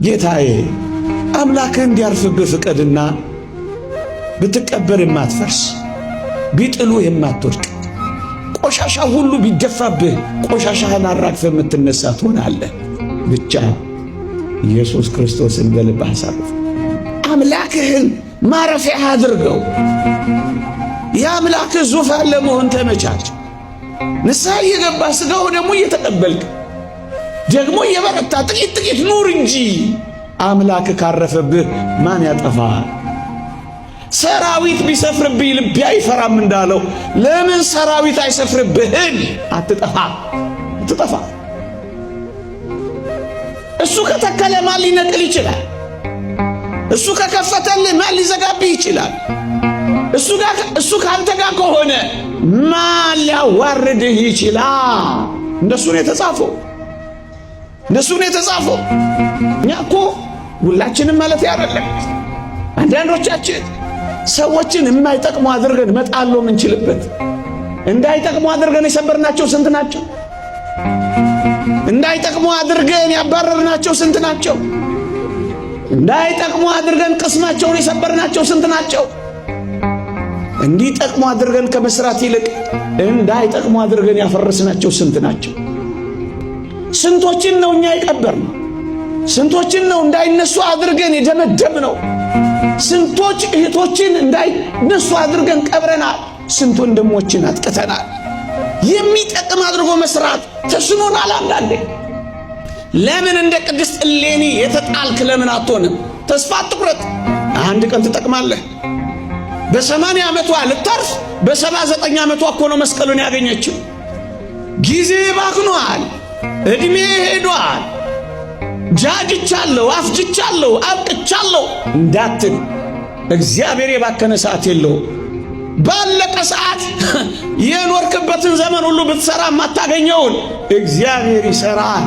ጌታዬ አምላክህ እንዲያርፍብህ ፍቀድና ብትቀበር የማትፈርስ ቢጥሉ የማትወድቅ ቆሻሻ ሁሉ ቢደፋብህ ቆሻሻህን አራግፈህ የምትነሳ ትሆናለህ። ብቻ ኢየሱስ ክርስቶስን በልብህ አሳርፍ። አምላክህን ማረፊያ አድርገው። የአምላክህ ዙፋን ለመሆን ተመቻች። ንስሐ እየገባ ሥጋው ደግሞ እየተቀበልክ ደግሞ እየበረታ ጥቂት ጥቂት ኑር እንጂ አምላክ ካረፈብህ ማን ያጠፋል? ሰራዊት ቢሰፍርብህ ልቤ አይፈራም እንዳለው ለምን ሰራዊት አይሰፍርብህም? አትጠፋ። እሱ ከተከለ ማን ሊነቅል ይችላል? እሱ ከከፈተልህ ማን ሊዘጋብህ ይችላል? እሱ ካንተ ጋር ከሆነ ማን ሊያዋርድህ ይችላል? እንደሱ ነው የተጻፈው። እኛ እኮ ሁላችንም ማለት አይደለም። አንዳንዶቻችን ሰዎችን የማይጠቅሙ አድርገን መጣል ምንችልበት፣ እንዳይጠቅሙ አድርገን የሰበርናቸው ስንት ናቸው? እንዳይጠቅሙ አድርገን ያባረርናቸው ስንት ናቸው? እንዳይጠቅሙ አድርገን ቅስማቸውን የሰበርናቸው ስንት ናቸው? እንዲጠቅሙ አድርገን ከመስራት ይልቅ እንዳይጠቅሙ አድርገን ያፈረስናቸው ስንት ናቸው? ስንቶችን ነው እኛ የቀበርነው? ስንቶችን ነው እንዳይነሱ አድርገን የደመደብነው? ስንቶች እህቶችን እንዳይነሱ አድርገን ቀብረናል። ስንት ወንድሞችን አጥቅተናል። የሚጠቅም አድርጎ መስራት ተስኖናል። አንዳንዴ ለምን እንደ ቅድስት እሌኒ የተጣልክ ለምን አትሆንም? ተስፋ አትቁረጥ። አንድ ቀን ትጠቅማለህ። በ80 ዓመቷ ልታርፍ በ79 ዓመቷ እኮ ነው መስቀሉን ያገኘችው። ጊዜ ባክኗል። እድሜ ሄዷል። ጃጅቻለሁ፣ አፍጅቻለሁ፣ አብቅቻለሁ እንዳትል። እግዚአብሔር የባከነ ሰዓት የለውም። ባለቀ ሰዓት የኖርክበትን ዘመን ሁሉ ብትሰራ የማታገኘውን እግዚአብሔር ይሰራል።